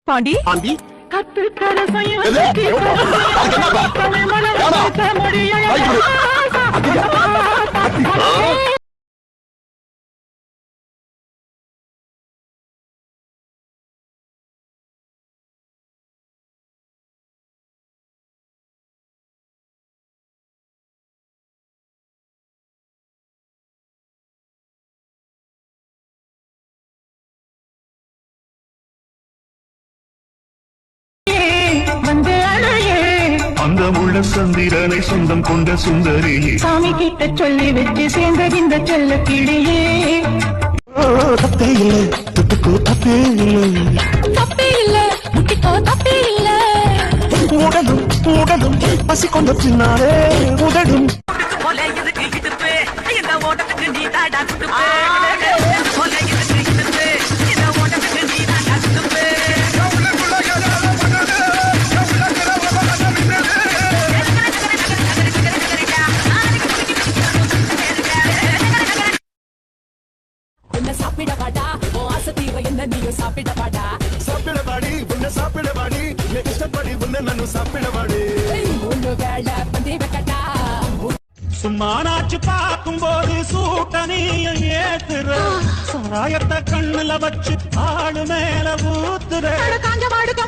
பாண்டி பாண்டி கத்துக்கர அந்த உள்ள சந்திரனை சொந்தம் கொண்ட சுந்தரியே சாமி கிட்ட சொல்லி வச்சு சேர்ந்த இந்த செல்ல கிளியே தப்பே இல்லை தொட்டுக்கோ தப்பே இல்லை தப்பே இல்ல முட்டிக்கோ தப்பே இல்ல உடலும் உடலும் பசி கொண்ட பின்னாலே உதடும் சாப்பிடவாடா ஓ ஆசத்தீவ என்ன நீயும் சாப்பிடவாடா சாப்பிடவாடி உன்னை சாப்பிடவாடி இஷ்டப்படி உன்னை நான் சாப்பிடவாடி மூணு வேளை பந்தி வைக்கட்டா சும்மா நாச்சு பார்க்கும் போது சூட்டனிய ஏத்துற சாராயத்தை கண்ணுல வச்சு ஆடு மேல ஊத்துற காஞ்ச மாடு